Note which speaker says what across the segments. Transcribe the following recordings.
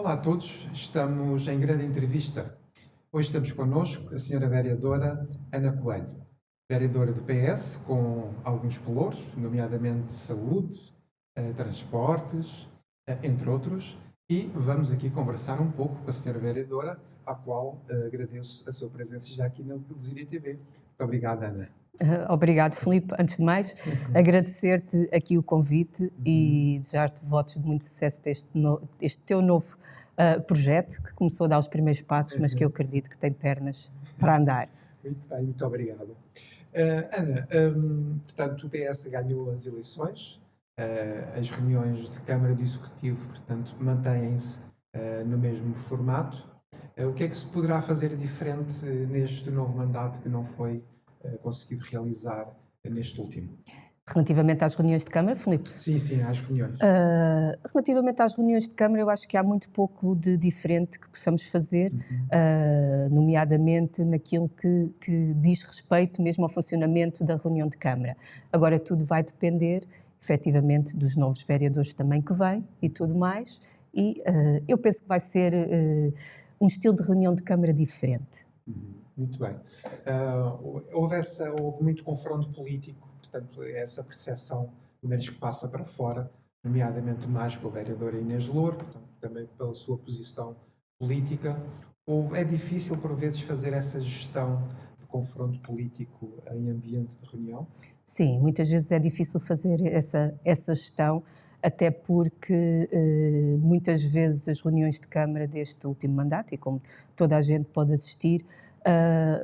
Speaker 1: Olá a todos, estamos em grande entrevista. Hoje estamos connosco a senhora vereadora Ana Coelho, vereadora do PS, com alguns pelouros, nomeadamente saúde, transportes, entre outros, e vamos aqui conversar um pouco com a senhora vereadora, à qual agradeço a sua presença já aqui na Televisão TV. Muito obrigado, Ana.
Speaker 2: Obrigado, Filipe. Antes de mais, agradecer-te aqui o convite e desejar-te votos de muito sucesso para este teu novo projeto, que começou a dar os primeiros passos, mas que eu acredito que tem pernas para andar.
Speaker 1: Muito bem, muito obrigado. Ana, portanto, o PS ganhou as eleições, as reuniões de Câmara de Executivo, portanto, mantêm-se no mesmo formato. O que é que se poderá fazer diferente neste novo mandato que não foi conseguido realizar neste último?
Speaker 2: Relativamente às reuniões de Câmara, Filipe?
Speaker 1: Sim, às reuniões.
Speaker 2: Relativamente às reuniões de Câmara, eu acho que há muito pouco de diferente que possamos fazer, nomeadamente naquilo que diz respeito mesmo ao funcionamento da reunião de Câmara. Agora, tudo vai depender, efetivamente, dos novos vereadores também que vêm e tudo mais, e eu penso que vai ser um estilo de reunião de Câmara diferente.
Speaker 1: Muito bem. Houve muito confronto político, portanto, essa percepção, pelo menos que passa para fora, nomeadamente mais com a vereadora Inês Louro, portanto, também pela sua posição política. É difícil, por vezes, fazer essa gestão de confronto político em ambiente de reunião?
Speaker 2: Sim, muitas vezes é difícil fazer essa gestão, até porque muitas vezes as reuniões de Câmara deste último mandato, e como toda a gente pode assistir,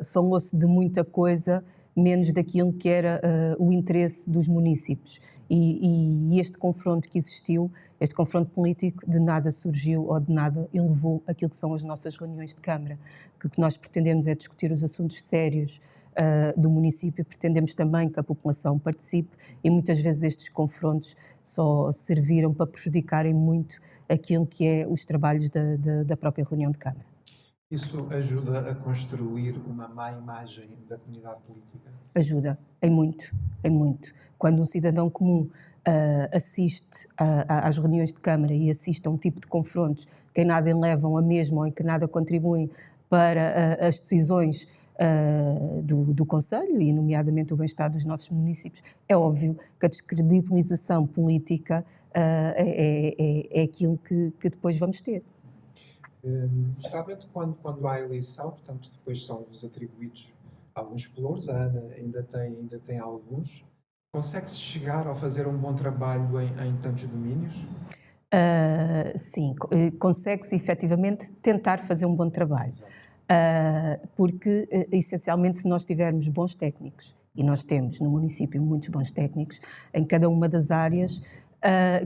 Speaker 2: falou-se de muita coisa, menos daquilo que era o interesse dos munícipes. E este confronto que existiu, este confronto político, de nada surgiu ou de nada elevou aquilo que são as nossas reuniões de Câmara. O que nós pretendemos é discutir os assuntos sérios do município, pretendemos também que a população participe e muitas vezes estes confrontos só serviram para prejudicarem muito aquilo que é os trabalhos da própria reunião de Câmara.
Speaker 1: Isso ajuda a construir uma má imagem da comunidade política?
Speaker 2: Ajuda, em muito, em muito. Quando um cidadão comum assiste às reuniões de Câmara e assiste a um tipo de confrontos que em nada elevam a mesma ou em que nada contribuem para as decisões do Conselho e, nomeadamente, o bem-estar dos nossos municípios, é óbvio que a descredibilização política é aquilo que depois vamos ter.
Speaker 1: Geralmente, quando há eleição, portanto, depois são-vos atribuídos alguns pelouros, a Ana ainda tem alguns. Consegue-se chegar a fazer um bom trabalho em tantos domínios?
Speaker 2: Sim, consegue-se efetivamente tentar fazer um bom trabalho. Porque, essencialmente, se nós tivermos bons técnicos, e nós temos no município muitos bons técnicos, em cada uma das áreas,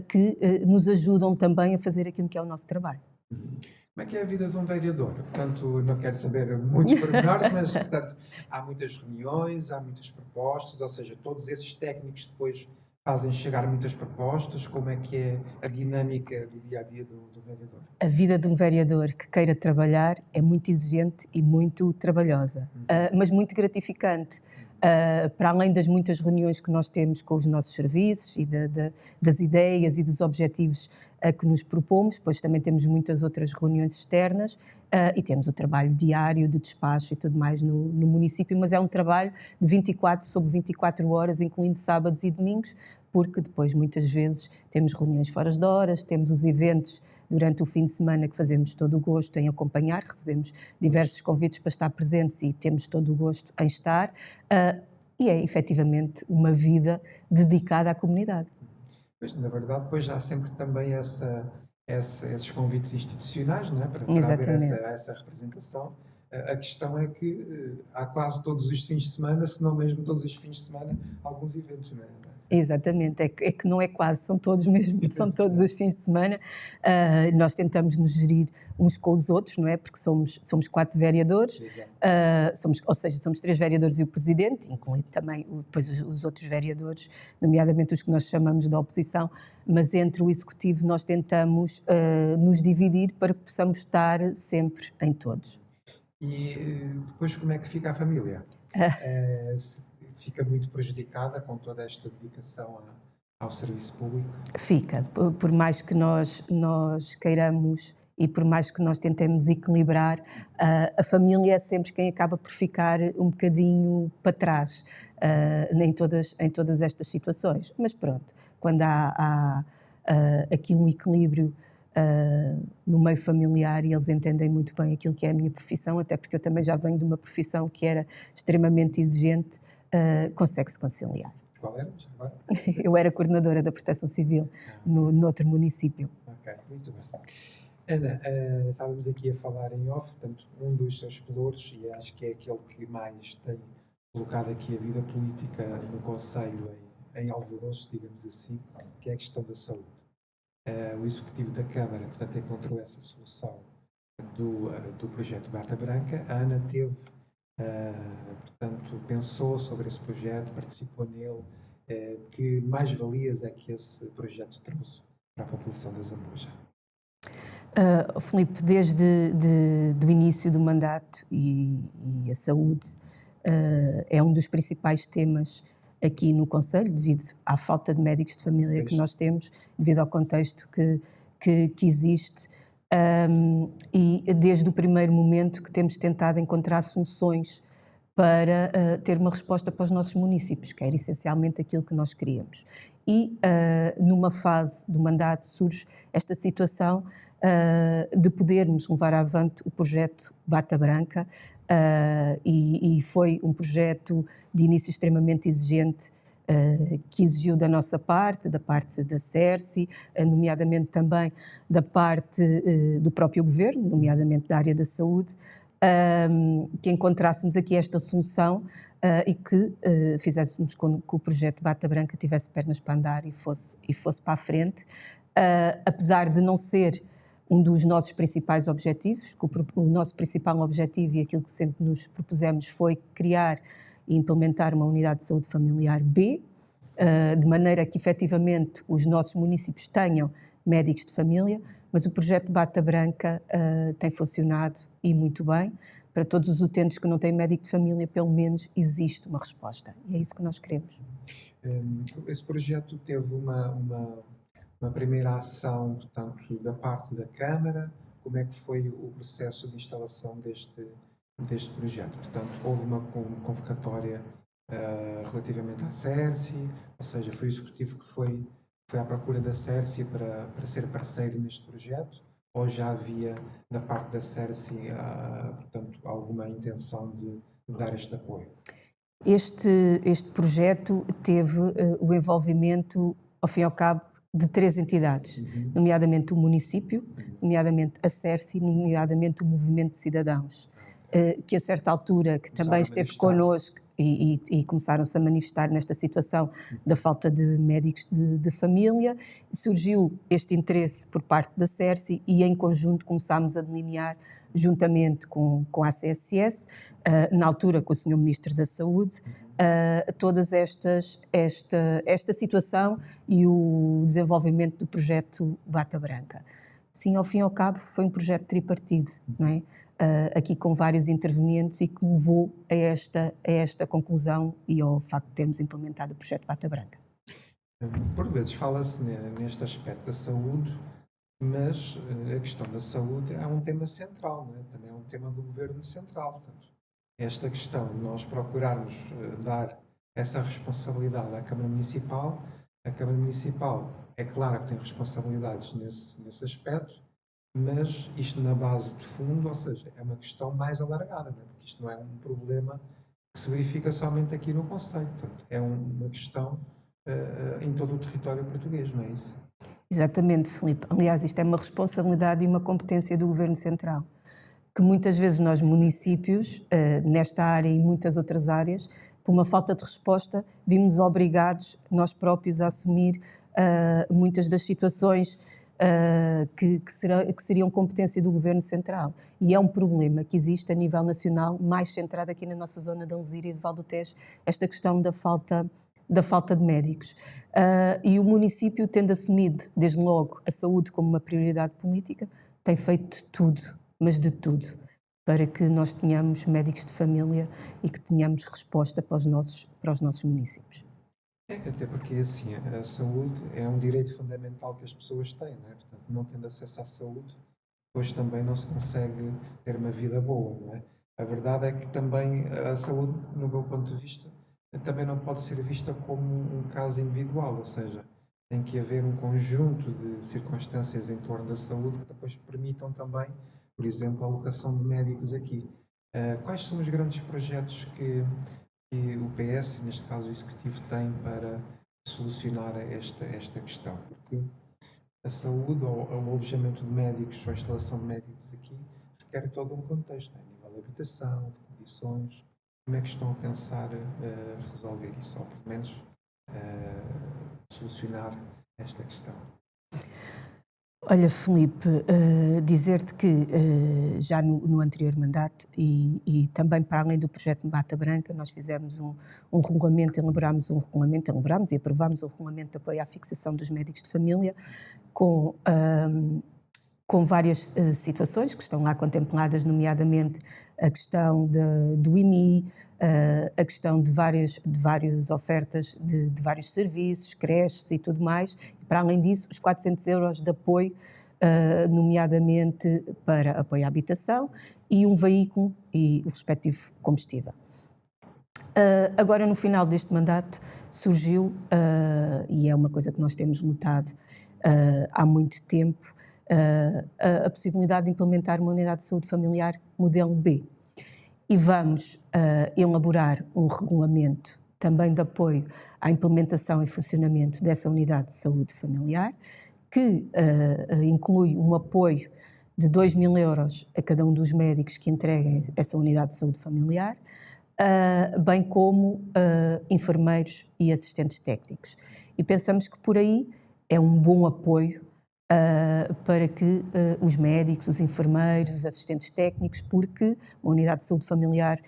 Speaker 2: que nos ajudam também a fazer aquilo que é o nosso trabalho.
Speaker 1: Como é que é a vida de um vereador? Portanto, não quero saber muitos pormenores, mas, portanto, há muitas reuniões, há muitas propostas, ou seja, todos esses técnicos depois fazem chegar muitas propostas. Como é que é a dinâmica do dia-a-dia do vereador?
Speaker 2: A vida de um vereador que queira trabalhar é muito exigente e muito trabalhosa, mas muito gratificante. Para além das muitas reuniões que nós temos com os nossos serviços e das ideias e dos objetivos a que nos propomos, pois também temos muitas outras reuniões externas e temos o trabalho diário de despacho e tudo mais no município, mas é um trabalho de 24 sobre 24 horas, incluindo sábados e domingos, porque depois muitas vezes temos reuniões fora de horas, temos os eventos durante o fim de semana que fazemos todo o gosto em acompanhar, recebemos diversos convites para estar presentes e temos todo o gosto em estar, e é efetivamente uma vida dedicada à comunidade.
Speaker 1: Pois, na verdade, depois há sempre também esses convites institucionais, não é? Para haver
Speaker 2: Exatamente.
Speaker 1: essa representação. A questão é que há quase todos os fins de semana, se não mesmo todos os fins de semana, alguns eventos, não é?
Speaker 2: Exatamente, é que não é quase, são todos mesmo, são todos os fins de semana. Nós tentamos nos gerir uns com os outros, não é? Porque somos 4 vereadores, somos 3 vereadores e o presidente, incluindo também depois os outros vereadores, nomeadamente os que nós chamamos de oposição, mas entre o executivo nós tentamos nos dividir para que possamos estar sempre em todos.
Speaker 1: E depois como é que fica a família? Fica muito prejudicada com toda esta dedicação ao serviço público?
Speaker 2: Fica, por mais que nós queiramos e por mais que nós tentemos equilibrar, a família é sempre quem acaba por ficar um bocadinho para trás em todas estas situações. Mas pronto, quando há aqui um equilíbrio no meio familiar e eles entendem muito bem aquilo que é a minha profissão, até porque eu também já venho de uma profissão que era extremamente exigente, consegue-se conciliar.
Speaker 1: Qual era? Já agora?
Speaker 2: Eu era coordenadora da Proteção Civil noutro município.
Speaker 1: Ok, muito bem. Ana, estávamos aqui a falar em off, portanto, um dos seus pelouros, e acho que é aquele que mais tem colocado aqui a vida política no Conselho em alvoroço, digamos assim, que é a questão da saúde. O Executivo da Câmara, portanto, encontrou essa solução do projeto Bata Branca. A Ana teve, portanto, pensou sobre esse projeto, participou nele. Que mais-valias é que esse projeto trouxe para a população da Zambuja?
Speaker 2: Filipe, desde do início do mandato e a saúde é um dos principais temas aqui no Conselho, devido à falta de médicos de família que nós temos, devido ao contexto que existe, e desde o primeiro momento que temos tentado encontrar soluções para ter uma resposta para os nossos municípios, que era essencialmente aquilo que nós queríamos. E numa fase do mandato surge esta situação de podermos levar avante o projeto Bata Branca, e foi um projeto de início extremamente exigente, que exigiu da nossa parte, da parte da CERSI, nomeadamente também da parte do próprio governo, nomeadamente da área da saúde, que encontrássemos aqui esta solução e que fizéssemos com que o projeto Bata Branca tivesse pernas para andar e fosse para a frente, apesar de não ser um dos nossos principais objetivos. O nosso principal objetivo e aquilo que sempre nos propusemos foi criar e implementar uma unidade de saúde familiar B, de maneira que efetivamente os nossos municípios tenham médicos de família, mas o projeto Bata Branca tem funcionado e muito bem. Para todos os utentes que não têm médico de família, pelo menos existe uma resposta. E é isso que nós queremos.
Speaker 1: Esse projeto teve uma primeira ação, portanto, da parte da Câmara. Como é que foi o processo de instalação deste projeto? Portanto, houve uma convocatória relativamente à CERSI, ou seja, foi o Executivo que foi à procura da CERSI para ser parceiro neste projeto, ou já havia da parte da CERSI, portanto, alguma intenção de dar este apoio?
Speaker 2: Este projeto teve o envolvimento, ao fim e ao cabo, de 3 entidades, nomeadamente o município, nomeadamente a CERSI, nomeadamente o Movimento de Cidadãos, que a certa altura, que também esteve connosco e começaram-se a manifestar nesta situação da falta de médicos de família, surgiu este interesse por parte da CERSI e em conjunto começámos a delinear, juntamente com a CSS, na altura com o Sr. Ministro da Saúde, todas esta situação e o desenvolvimento do projeto Bata Branca. Sim, ao fim e ao cabo foi um projeto tripartido, não é? Aqui com vários intervenientes e que levou a esta conclusão e ao facto de termos implementado o projeto Bata Branca.
Speaker 1: Por vezes fala-se neste aspecto da saúde, mas a questão da saúde é um tema central, não é? Também é um tema do Governo Central. Portanto, esta questão de nós procurarmos dar essa responsabilidade à Câmara Municipal, a Câmara Municipal é claro que tem responsabilidades nesse aspecto, mas isto na base de fundo, ou seja, é uma questão mais alargada, não é? Porque isto não é um problema que se verifica somente aqui no Concelho, portanto, é uma questão em todo o território português, não é isso?
Speaker 2: Exatamente, Filipe. Aliás, isto é uma responsabilidade e uma competência do Governo Central, que muitas vezes nós, municípios, nesta área e muitas outras áreas, por uma falta de resposta, vimos obrigados nós próprios a assumir muitas das situações que seriam competência do Governo Central. E é um problema que existe a nível nacional, mais centrado aqui na nossa zona de Alzira e de Val do Tejo, esta questão da falta de médicos. E o município, tendo assumido, desde logo, a saúde como uma prioridade política, tem feito tudo, mas de tudo, para que nós tenhamos médicos de família e que tenhamos resposta para os nossos municípios.
Speaker 1: Até porque, assim, a saúde é um direito fundamental que as pessoas têm, não é? Portanto, não tendo acesso à saúde, depois também não se consegue ter uma vida boa, não é? A verdade é que também a saúde, no meu ponto de vista, também não pode ser vista como um caso individual, ou seja, tem que haver um conjunto de circunstâncias em torno da saúde que depois permitam também, por exemplo, a alocação de médicos aqui. Quais são os grandes projetos que o PS, neste caso o Executivo, tem para solucionar esta questão? Porque a saúde ou o alojamento de médicos ou a instalação de médicos aqui requer todo um contexto, né? A nível de habitação, de condições. Como é que estão a pensar resolver isso, ou pelo menos solucionar esta questão?
Speaker 2: Olha, Filipe, dizer-te que já no anterior mandato e também para além do projeto Bata Branca, nós fizemos um regulamento, elaborámos e aprovámos um regulamento de apoio à fixação dos médicos de família com várias situações que estão lá contempladas, nomeadamente a questão do IMI, a questão de várias ofertas de vários serviços, creches e tudo mais. E, para além disso, os 400 euros de apoio, nomeadamente para apoio à habitação e um veículo e o respectivo combustível. Agora, no final deste mandato, surgiu, e é uma coisa que nós temos lutado há muito tempo, a possibilidade de implementar uma unidade de saúde familiar modelo B. E vamos elaborar um regulamento também de apoio à implementação e funcionamento dessa unidade de saúde familiar, que inclui um apoio de 2.000 euros a cada um dos médicos que entreguem essa unidade de saúde familiar, bem como enfermeiros e assistentes técnicos. E pensamos que por aí é um bom apoio para que os médicos, os enfermeiros, os assistentes técnicos, porque uma unidade de saúde familiar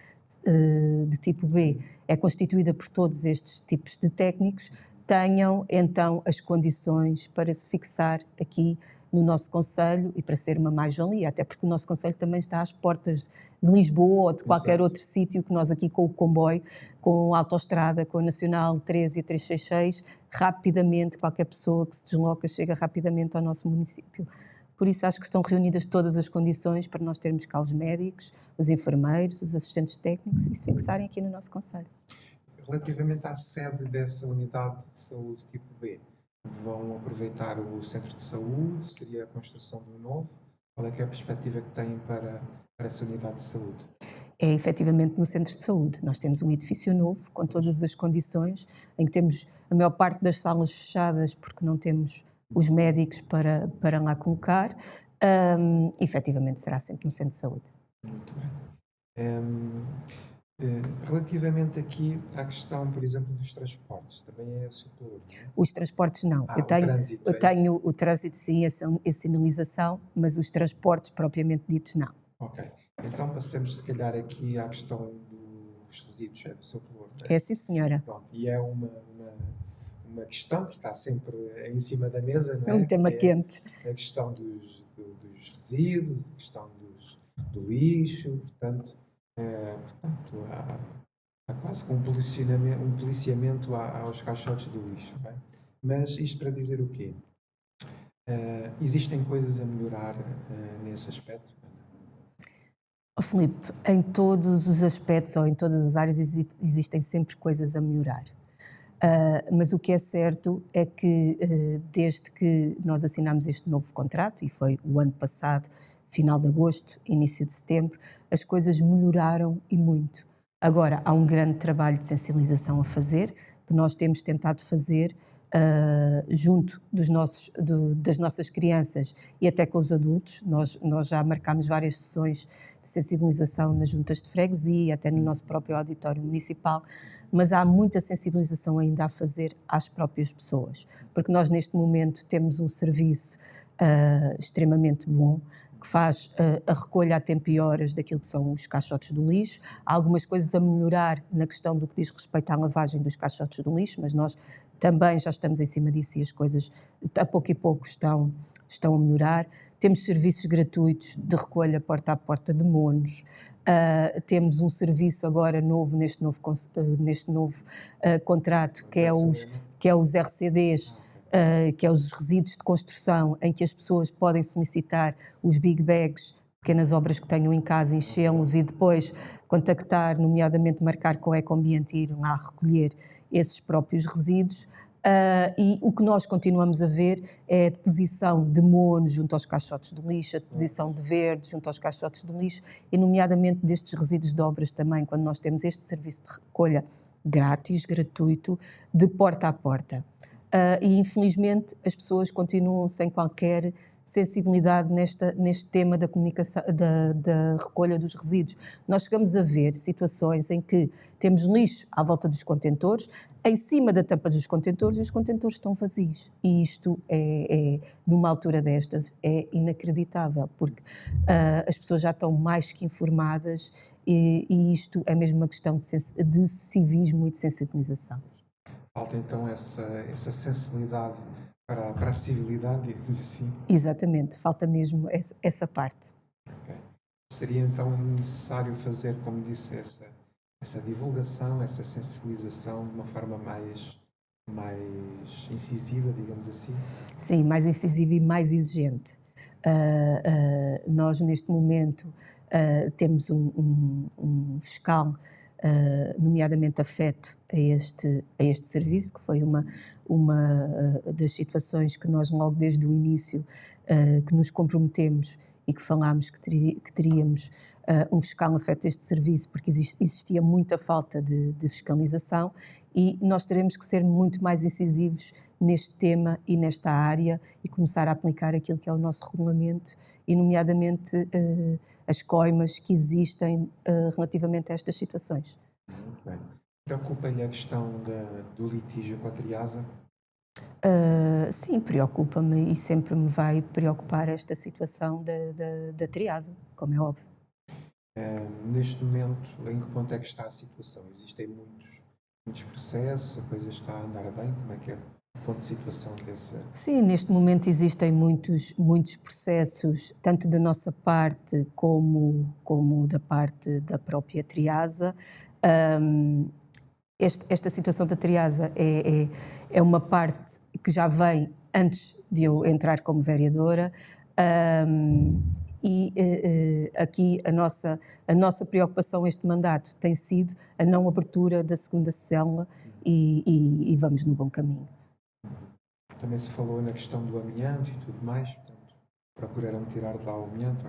Speaker 2: de tipo B é constituída por todos estes tipos de técnicos, tenham então as condições para se fixar aqui no nosso concelho e para ser uma mais-valia, até porque o nosso concelho também está às portas de Lisboa ou de qualquer outro sítio que nós aqui com o comboio, com a autoestrada, com a Nacional 13 e a 366, rapidamente, qualquer pessoa que se desloca chega rapidamente ao nosso município. Por isso acho que estão reunidas todas as condições para nós termos cá os médicos, os enfermeiros, os assistentes técnicos e se fixarem aqui no nosso concelho.
Speaker 1: Relativamente à sede dessa unidade de saúde tipo B, vão aproveitar o centro de saúde? Seria a construção de um novo? Qual é que é a perspectiva que têm para essa unidade de saúde?
Speaker 2: É efetivamente no centro de saúde. Nós temos um edifício novo, com todas as condições, em que temos a maior parte das salas fechadas porque não temos os médicos para lá colocar. Efetivamente será sempre no centro de saúde.
Speaker 1: Muito bem. Relativamente aqui à questão, por exemplo, dos transportes, também é superior, não é?
Speaker 2: Os transportes não.
Speaker 1: O trânsito,
Speaker 2: eu tenho o trânsito sim, a sinalização, mas os transportes propriamente ditos não.
Speaker 1: Ok. Então passemos se calhar aqui à questão dos resíduos, é do seu valor, não é?
Speaker 2: É sim, senhora.
Speaker 1: Pronto, e é uma questão que está sempre em cima da mesa, não é?
Speaker 2: É um tema quente.
Speaker 1: A questão dos resíduos, a questão do lixo, portanto, há quase que um policiamento aos caixotes do lixo, não é? Mas isto para dizer o quê? Existem coisas a melhorar nesse aspecto?
Speaker 2: Oh, Filipe, em todos os aspectos ou em todas as áreas existem sempre coisas a melhorar. Mas o que é certo é que desde que nós assinámos este novo contrato, e foi o ano passado, final de agosto, início de setembro, as coisas melhoraram e muito. Agora, há um grande trabalho de sensibilização a fazer, que nós temos tentado fazer junto das nossas crianças e até com os adultos. Nós já marcámos várias sessões de sensibilização nas juntas de freguesia, até no nosso próprio auditório municipal, mas há muita sensibilização ainda a fazer às próprias pessoas, porque nós neste momento temos um serviço extremamente bom, que faz a recolha a tempo e horas daquilo que são os caixotes do lixo. Há algumas coisas a melhorar na questão do que diz respeito à lavagem dos caixotes do lixo, mas nós também já estamos em cima disso e as coisas a pouco e pouco estão a melhorar. Temos serviços gratuitos de recolha porta a porta de monos. Temos um serviço agora novo, neste novo contrato, que é os RCDs, que é os resíduos de construção, em que as pessoas podem solicitar os big bags, pequenas obras que tenham em casa, enchê-los e depois contactar, nomeadamente marcar com o Ecoambiente e ir lá recolher esses próprios resíduos. E o que nós continuamos a ver é a deposição de mono junto aos caixotes do lixo, a deposição de verde junto aos caixotes do lixo, e nomeadamente destes resíduos de obras também, quando nós temos este serviço de recolha grátis, gratuito, de porta a porta. E infelizmente as pessoas continuam sem qualquer sensibilidade neste tema da comunicação, da recolha dos resíduos. Nós chegamos a ver situações em que temos lixo à volta dos contentores, em cima da tampa dos contentores, e os contentores estão vazios. E isto numa altura destas, é inacreditável, porque as pessoas já estão mais que informadas e isto é mesmo uma questão de civismo e de sensibilização.
Speaker 1: Falta então essa sensibilidade para a civilidade, digamos assim.
Speaker 2: Exatamente, falta mesmo essa parte.
Speaker 1: Okay. Seria então necessário fazer, como disse, essa divulgação, essa sensibilização de uma forma mais incisiva, digamos assim?
Speaker 2: Sim, mais incisiva e mais exigente. Nós, neste momento, temos um fiscal, nomeadamente afeto a este serviço, que foi uma das situações que nós, logo desde o início, que nos comprometemos e que falámos que teríamos um fiscal afeto a este serviço, porque existia muita falta de fiscalização, e nós teremos que ser muito mais incisivos neste tema e nesta área e começar a aplicar aquilo que é o nosso regulamento e, nomeadamente, as coimas que existem relativamente a estas situações.
Speaker 1: Muito bem. Preocupa-lhe a questão do litígio com a Triasa?
Speaker 2: Sim, preocupa-me e sempre me vai preocupar esta situação da Triasa, como é óbvio.
Speaker 1: Neste momento, em que ponto é que está a situação? Existem muitos processos, a coisa está a andar bem? Como é que é o ponto de situação desse?
Speaker 2: Sim, neste momento existem muitos processos, tanto da nossa parte como da parte da própria Triasa. Esta situação da Triasa é uma parte que já vem antes de eu entrar como vereadora, aqui a nossa preocupação este mandato tem sido a não abertura da segunda célula e vamos no bom caminho.
Speaker 1: Também se falou na questão do amianto e tudo mais, portanto, procuraram tirar de lá o amianto?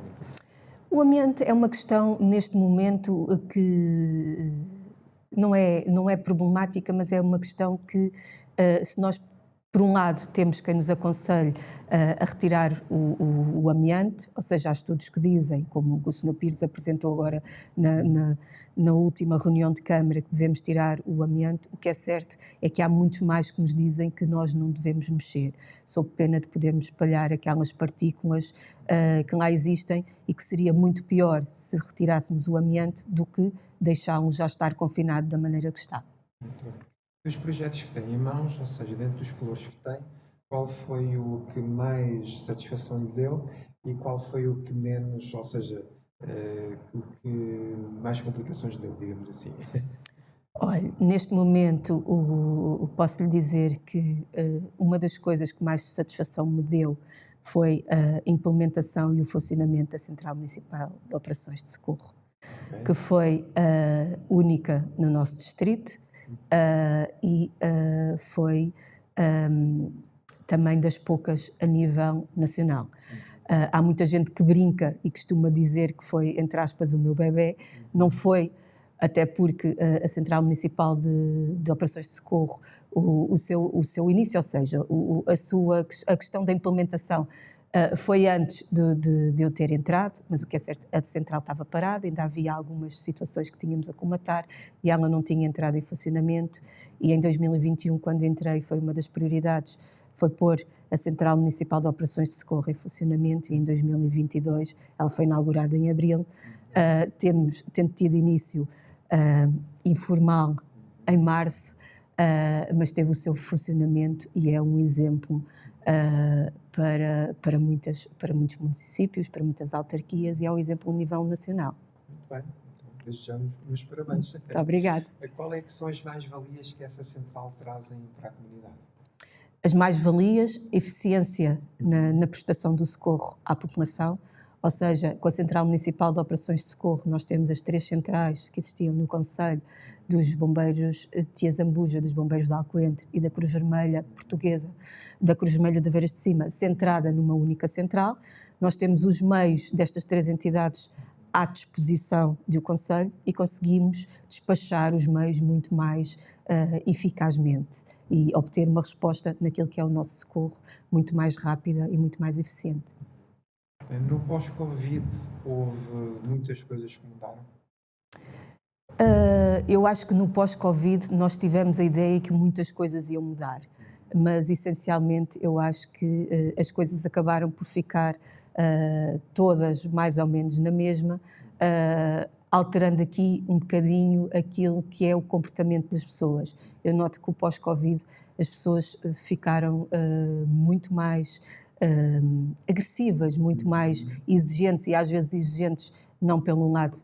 Speaker 2: O amianto é uma questão, neste momento, que não é problemática, mas é uma questão que, se nós, por um lado, temos quem nos aconselhe a retirar o amianto, ou seja, há estudos que dizem, como o Sr. Pires apresentou agora na última reunião de Câmara, que devemos tirar o amianto. O que é certo é que há muitos mais que nos dizem que nós não devemos mexer, sob pena de podermos espalhar aquelas partículas que lá existem, e que seria muito pior se retirássemos o amianto do que deixá-lo já estar confinado da maneira que está.
Speaker 1: Muito bem. Dos projetos que tem em mãos, ou seja, dentro dos pelouros que tem, qual foi o que mais satisfação lhe deu e qual foi o que menos, ou seja, o que mais complicações deu, digamos assim?
Speaker 2: Olha, neste momento posso lhe dizer que uma das coisas que mais satisfação me deu foi a implementação e o funcionamento da Central Municipal de Operações de Socorro, que foi única no nosso distrito. E foi também das poucas a nível nacional. Há muita gente que brinca e costuma dizer que foi, entre aspas, o meu bebé. Não foi, até porque a Central Municipal de Operações de Socorro, o seu início, ou seja, a questão da implementação foi antes de eu ter entrado, mas o que é certo, a central estava parada, ainda havia algumas situações que tínhamos a comatar e ela não tinha entrado em funcionamento, e em 2021, quando entrei, foi uma das prioridades, foi pôr a Central Municipal de Operações de Socorro em funcionamento, e em 2022 ela foi inaugurada em abril, tendo tido início informal em março, mas teve o seu funcionamento e é um exemplo para muitos municípios, para muitas autarquias, e é um exemplo a nível nacional.
Speaker 1: Muito bem, então desejamos meus parabéns.
Speaker 2: Muito obrigada.
Speaker 1: Qual é que são as mais-valias que essa central trazem para a comunidade?
Speaker 2: as mais-valias, eficiência na prestação do socorro à população, ou seja, com a Central Municipal de Operações de Socorro nós temos as 3 centrais que existiam no concelho, dos bombeiros de Tiazambuja, dos bombeiros de Alcoentre e da Cruz Vermelha Portuguesa, da Cruz Vermelha de Aveiras de Cima, centrada numa única central. Nós temos os meios destas 3 entidades à disposição do concelho e conseguimos despachar os meios muito mais eficazmente e obter uma resposta naquilo que é o nosso socorro muito mais rápida e muito mais eficiente.
Speaker 1: No pós-Covid houve muitas coisas que mudaram?
Speaker 2: Eu acho que no pós-Covid nós tivemos a ideia que muitas coisas iam mudar, mas essencialmente eu acho que as coisas acabaram por ficar todas mais ou menos na mesma, alterando aqui um bocadinho aquilo que é o comportamento das pessoas. Eu noto que o pós-Covid as pessoas ficaram muito mais agressivas, muito mais exigentes e às vezes exigentes não pelo lado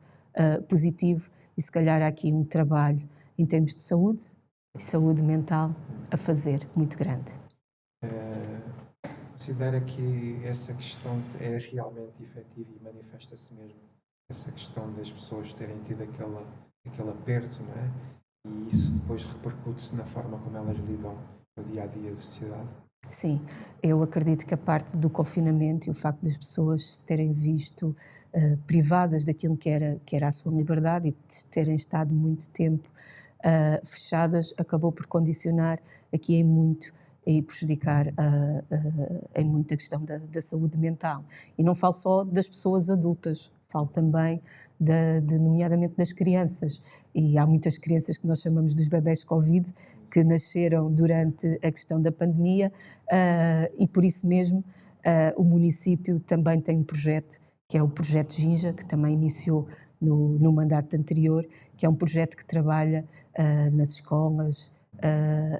Speaker 2: positivo, e se calhar há aqui um trabalho em termos de saúde e saúde mental a fazer muito grande.
Speaker 1: Considera que essa questão é realmente efetiva e manifesta-se mesmo? Essa questão das pessoas terem tido aquele aperto, não é? E isso depois repercute-se na forma como elas lidam no dia-a-dia da sociedade?
Speaker 2: Sim, eu acredito que a parte do confinamento e o facto das pessoas se terem visto privadas daquilo que era a sua liberdade e de terem estado muito tempo fechadas, acabou por condicionar aqui em muito e prejudicar em muito a questão da saúde mental. E não falo só das pessoas adultas, falo também nomeadamente das crianças. E há muitas crianças que nós chamamos dos bebés Covid, que nasceram durante a questão da pandemia e por isso mesmo o município também tem um projeto, que é o Projeto Ginja, que também iniciou no mandato anterior, que é um projeto que trabalha nas escolas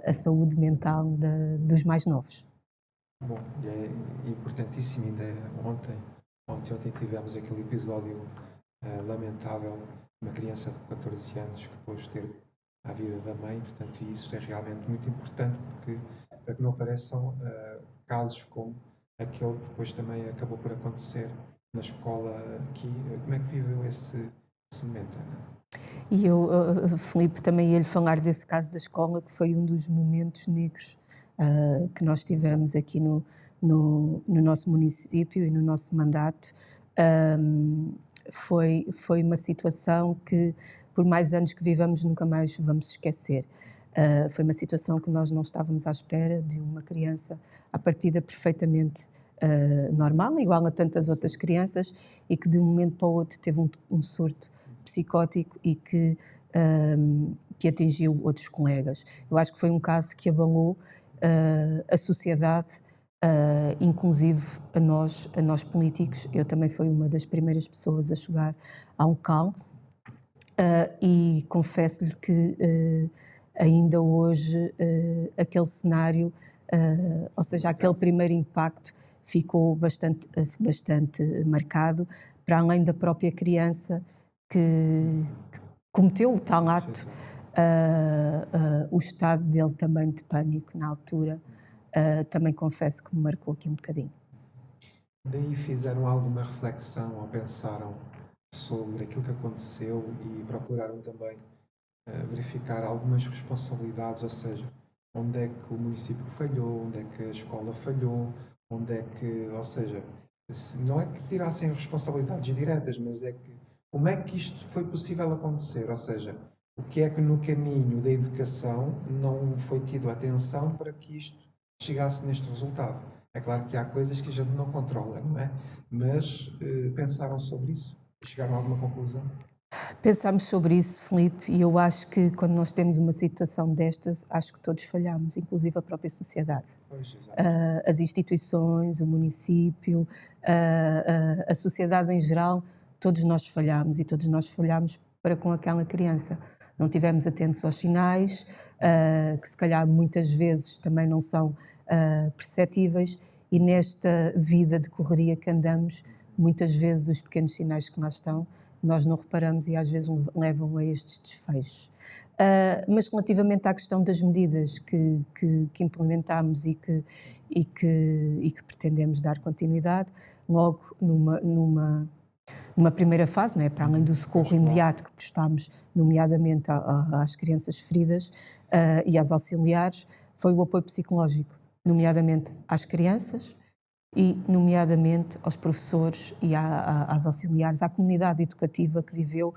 Speaker 2: a saúde mental dos mais novos.
Speaker 1: Bom, e é importantíssimo, ainda ontem tivemos aquele episódio lamentável, uma criança de 14 anos que depois teve a vida da mãe, portanto isso é realmente muito importante para que não apareçam casos como aquele que depois também acabou por acontecer na escola aqui. Como é que viveu esse momento, Ana?
Speaker 2: E eu, Filipe, também ia-lhe falar desse caso da escola, que foi um dos momentos negros que nós tivemos aqui no nosso município e no nosso mandato. Foi uma situação que, por mais anos que vivamos, nunca mais vamos esquecer. Foi uma situação que nós não estávamos à espera, de uma criança à partida perfeitamente normal, igual a tantas outras crianças, e que de um momento para o outro teve um surto psicótico e que atingiu outros colegas. Eu acho que foi um caso que abalou a sociedade, inclusive a nós políticos. Eu também fui uma das primeiras pessoas a chegar ao local e confesso-lhe que ainda hoje aquele cenário, ou seja, aquele primeiro impacto ficou bastante marcado, para além da própria criança que cometeu o tal ato, o estado dele também de pânico na altura, também confesso que me marcou aqui um bocadinho.
Speaker 1: Daí fizeram alguma reflexão ou pensaram sobre aquilo que aconteceu e procuraram também verificar algumas responsabilidades, ou seja, onde é que o município falhou, onde é que a escola falhou, onde é que, ou seja, não é que tirassem responsabilidades diretas, mas é que como é que isto foi possível acontecer, ou seja, o que é que no caminho da educação não foi tido atenção para que isto chegasse neste resultado. É claro que há coisas que a gente não controla, não é? Mas pensaram sobre isso e chegaram a alguma conclusão?
Speaker 2: Pensámos sobre isso, Filipe, e eu acho que quando nós temos uma situação destas, acho que todos falhamos, inclusive a própria sociedade.
Speaker 1: Pois,
Speaker 2: As instituições, o município, a sociedade em geral, todos nós falhamos e todos nós falhamos para com aquela criança. Não tivemos atentos aos sinais, que se calhar muitas vezes também não são perceptíveis, e nesta vida de correria que andamos, muitas vezes os pequenos sinais que lá estão, nós não reparamos e às vezes levam a estes desfechos. Mas relativamente à questão das medidas que implementámos e que pretendemos dar continuidade, logo numa primeira fase, não é? Para além do socorro imediato que prestámos, nomeadamente às crianças feridas e às auxiliares, foi o apoio psicológico, nomeadamente às crianças e nomeadamente aos professores e às auxiliares, à comunidade educativa que viveu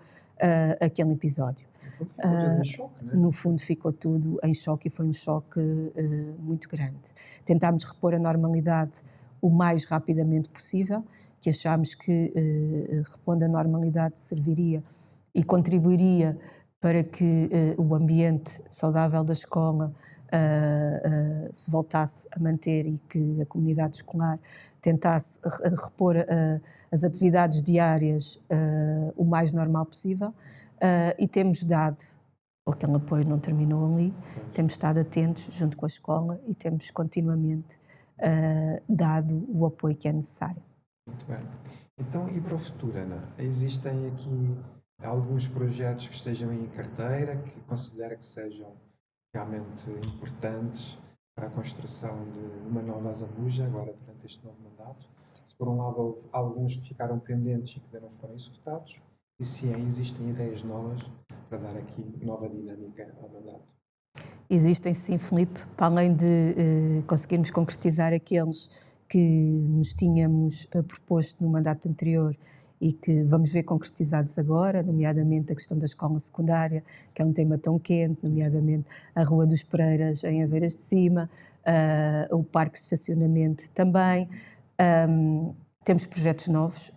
Speaker 2: aquele episódio.
Speaker 1: No fundo, ficou tudo em choque, não é?
Speaker 2: No fundo ficou tudo em choque e foi um choque muito grande. Tentámos repor a normalidade o mais rapidamente possível, que achámos que repondo a normalidade serviria e contribuiria para que o ambiente saudável da escola se voltasse a manter e que a comunidade escolar tentasse repor as atividades diárias o mais normal possível e temos dado, aquele apoio não terminou ali, temos estado atentos junto com a escola e temos continuamente dado o apoio que é necessário.
Speaker 1: Muito bem. Então, e para o futuro, Ana? Existem aqui alguns projetos que estejam em carteira, que considera que sejam realmente importantes para a construção de uma nova Azambuja, agora durante este novo mandato? Se por um lado houve alguns que ficaram pendentes e que ainda não foram executados, e se existem ideias novas para dar aqui nova dinâmica ao mandato?
Speaker 2: Existem sim, Filipe, para além de conseguirmos concretizar aqueles que nos tínhamos proposto no mandato anterior e que vamos ver concretizados agora, nomeadamente a questão da escola secundária, que é um tema tão quente, nomeadamente a Rua dos Pereiras em Aveiras de Cima, o parque de estacionamento também. Temos projetos novos,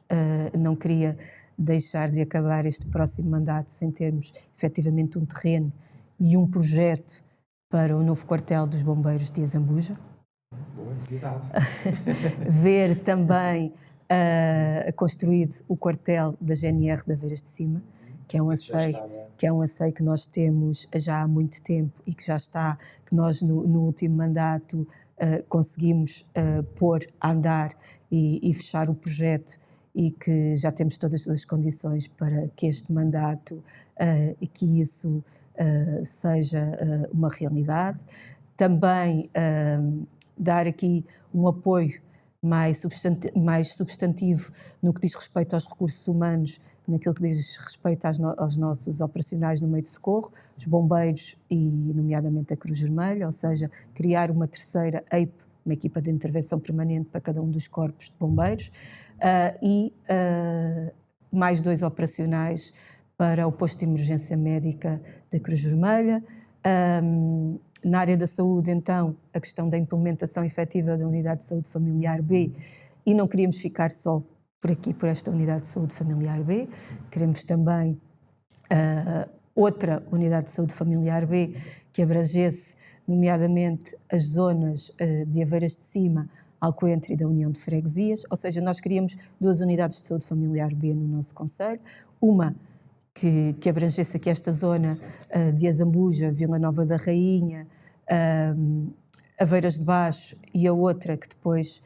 Speaker 2: não queria deixar de acabar este próximo mandato sem termos efetivamente um terreno e um projeto para o novo quartel dos bombeiros de Azambuja.
Speaker 1: Boa novidade.
Speaker 2: Ver também construído o quartel da GNR de Aveiras de Cima, que é um anseio que nós temos já há muito tempo e que já está, que nós no último mandato conseguimos pôr a andar e fechar o projeto e que já temos todas as condições para que este mandato e que isso seja uma realidade. Também dar aqui um apoio mais substantivo no que diz respeito aos recursos humanos, naquilo que diz respeito aos nossos operacionais no meio de socorro, os bombeiros e nomeadamente a Cruz Vermelha, ou seja, criar uma terceira EIP, uma equipa de intervenção permanente para cada um dos corpos de bombeiros, e mais 2 operacionais para o posto de emergência médica da Cruz Vermelha. Na área da saúde, então, a questão da implementação efetiva da Unidade de Saúde Familiar B, e não queríamos ficar só por aqui, por esta Unidade de Saúde Familiar B, queremos também outra Unidade de Saúde Familiar B que abrangesse, nomeadamente, as zonas de Aveiras de Cima, Alcoentre e da União de Freguesias, ou seja, nós queríamos 2 unidades de saúde familiar B no nosso concelho, uma que abrangesse aqui esta zona de Azambuja, Vila Nova da Rainha, Aveiras de Baixo, e a outra que depois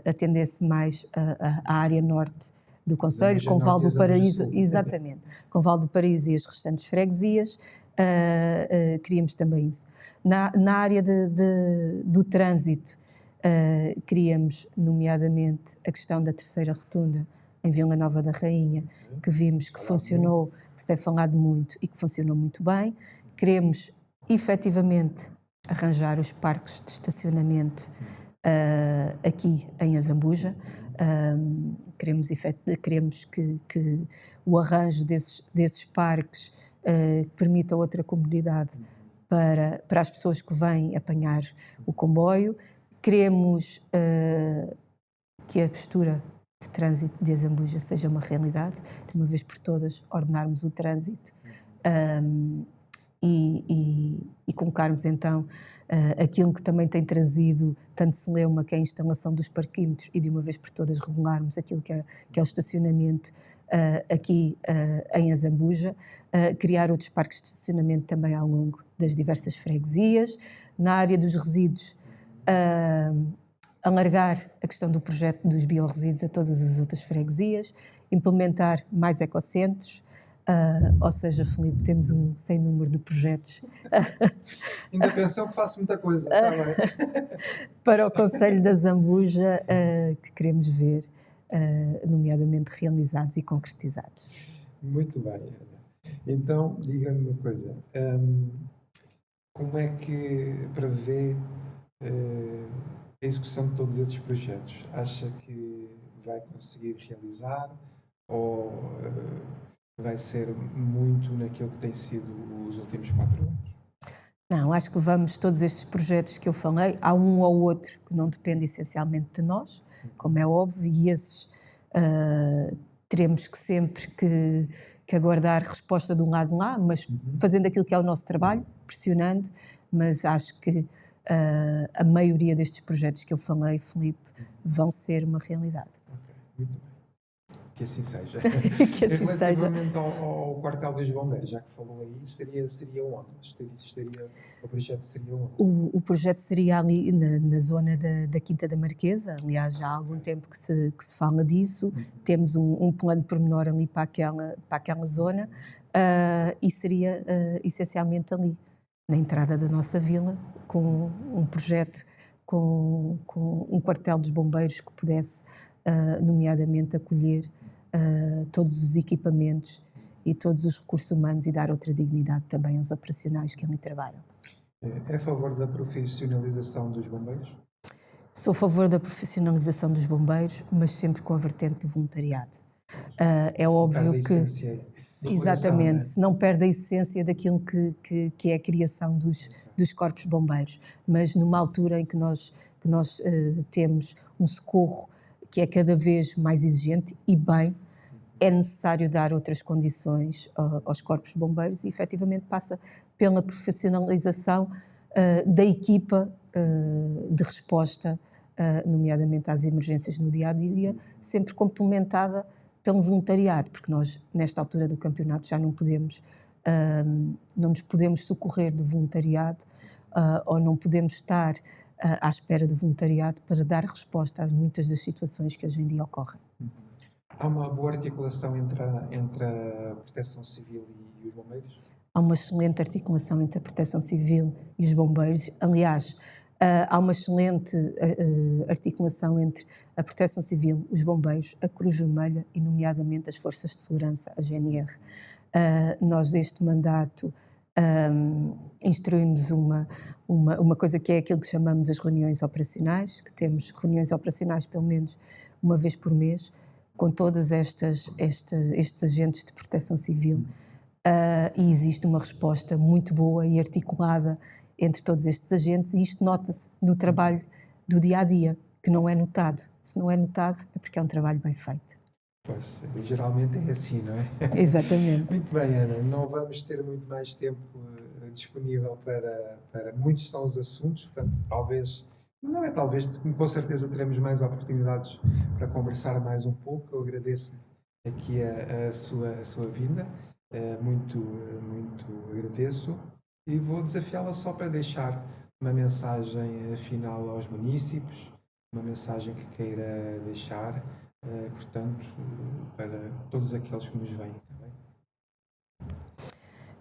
Speaker 2: atendesse mais à área norte do concelho, com Val do Paraíso, exatamente, com Val do Paraíso e as restantes freguesias. Queríamos também isso. Na área do trânsito, queríamos, nomeadamente, a questão da terceira rotunda em Vila Nova da Rainha, que vimos que funcionou, que se tem falado muito e que funcionou muito bem. Queremos, efetivamente, arranjar os parques de estacionamento aqui em Azambuja. Queremos que o arranjo desses parques permita outra comodidade para as pessoas que vêm apanhar o comboio. Queremos que a postura de trânsito de Azambuja seja uma realidade, de uma vez por todas ordenarmos o trânsito e colocarmos então aquilo que também tem trazido tanto celeuma, que é a instalação dos parquímetros, e de uma vez por todas regularmos aquilo que é o estacionamento aqui em Azambuja, criar outros parques de estacionamento também ao longo das diversas freguesias. Na área dos resíduos, alargar a questão do projeto dos biorresíduos a todas as outras freguesias, implementar mais ecocentros, ou seja, Filipe, temos um sem número de projetos
Speaker 1: Ainda pensou que faço muita coisa, está bem.
Speaker 2: para o Concelho da Zambuja que queremos ver, nomeadamente realizados e concretizados.
Speaker 1: Muito bem, Ana. Então, diga-me uma coisa. Como é que prevê a execução de todos estes projetos? Acha que vai conseguir realizar ou vai ser muito naquilo que tem sido os últimos 4 anos?
Speaker 2: Não, acho que vamos, todos estes projetos que eu falei, há um ou outro que não depende essencialmente de nós, como é óbvio, e esses teremos que sempre que aguardar resposta de um lado lá, mas fazendo aquilo que é o nosso trabalho, pressionando, mas acho que a maioria destes projetos que eu falei, Filipe, vão ser uma realidade.
Speaker 1: Ok, muito bem. Que assim seja.
Speaker 2: Que assim seja.
Speaker 1: Relativamente ao quartel dos bombeiros, já que falou aí, seria onde? O projeto seria onde?
Speaker 2: O projeto seria ali na zona da Quinta da Marquesa, aliás já há algum tempo que se fala disso, temos um plano pormenor ali para aquela zona e seria essencialmente ali, na entrada da nossa vila, com um projeto, com um quartel dos bombeiros que pudesse nomeadamente acolher todos os equipamentos e todos os recursos humanos e dar outra dignidade também aos operacionais que ali trabalham.
Speaker 1: É a favor da profissionalização dos bombeiros?
Speaker 2: Sou a favor da profissionalização dos bombeiros, mas sempre com a vertente do voluntariado. É óbvio
Speaker 1: Perde a
Speaker 2: que,
Speaker 1: essência do
Speaker 2: exatamente,
Speaker 1: coração,
Speaker 2: se não perde a essência daquilo que é a criação dos corpos bombeiros, mas numa altura em que nós temos um socorro que é cada vez mais exigente e bem, é necessário dar outras condições aos corpos bombeiros e efetivamente passa pela profissionalização da equipa de resposta, nomeadamente às emergências no dia-a-dia, sempre complementada pelo voluntariado, porque nós, nesta altura do campeonato, já não nos podemos socorrer de voluntariado ou não podemos estar à espera do voluntariado para dar resposta às muitas das situações que hoje em dia ocorrem.
Speaker 1: Há uma boa articulação entre a Proteção Civil e os bombeiros?
Speaker 2: Há uma excelente articulação entre a Proteção Civil e os bombeiros. Aliás, há uma excelente articulação entre a Proteção Civil, os bombeiros, a Cruz Vermelha e, nomeadamente, as Forças de Segurança, a GNR. Nós, deste mandato, instruímos uma coisa que é aquilo que chamamos as reuniões operacionais, que temos reuniões operacionais pelo menos uma vez por mês, com todos estes agentes de proteção civil. E existe uma resposta muito boa e articulada entre todos estes agentes, e isto nota-se no trabalho do dia-a-dia, que não é notado. Se não é notado, é porque é um trabalho bem feito.
Speaker 1: Pois, geralmente é assim, não é?
Speaker 2: Exatamente.
Speaker 1: Muito bem, Ana, não vamos ter muito mais tempo disponível para muitos são os assuntos, portanto, talvez, com certeza teremos mais oportunidades para conversar mais um pouco. Eu agradeço aqui a sua vinda, muito agradeço, e vou desafiá-la só para deixar uma mensagem final aos munícipes, uma mensagem que queira deixar, portanto, para todos aqueles que nos veem.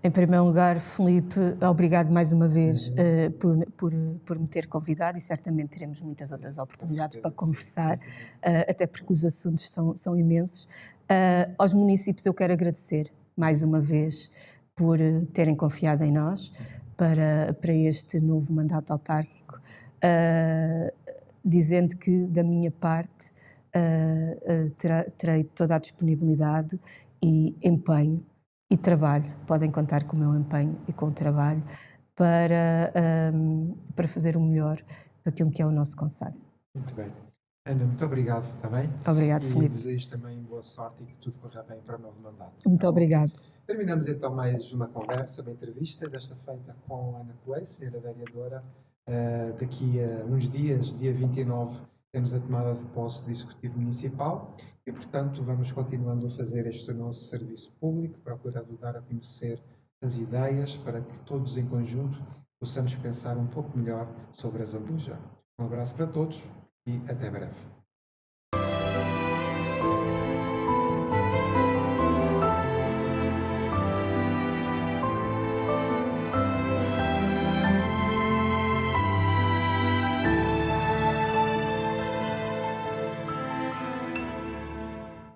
Speaker 2: Em primeiro lugar, Filipe, obrigado mais uma vez por me ter convidado, e certamente teremos muitas outras oportunidades para conversar, até porque os assuntos são imensos. Aos municípios eu quero agradecer mais uma vez por terem confiado em nós para este novo mandato autárquico, dizendo que da minha parte terei toda a disponibilidade e empenho e trabalho, podem contar com o meu empenho e com o trabalho para fazer o melhor daquilo que é o nosso concelho.
Speaker 1: Muito bem. Ana, muito obrigado, está bem?
Speaker 2: Obrigado, Filipe.
Speaker 1: E desejo também boa sorte e que tudo corra bem para o novo mandato.
Speaker 2: Muito obrigado.
Speaker 1: Terminamos então mais uma conversa, uma entrevista, desta feita com Ana Coelho, senhora vereadora. Daqui a uns dias, dia 29, temos a tomada de posse do Executivo Municipal e, portanto, vamos continuando a fazer este nosso serviço público, procurando dar a conhecer as ideias para que todos em conjunto possamos pensar um pouco melhor sobre a Zambuja. Um abraço para todos e até breve.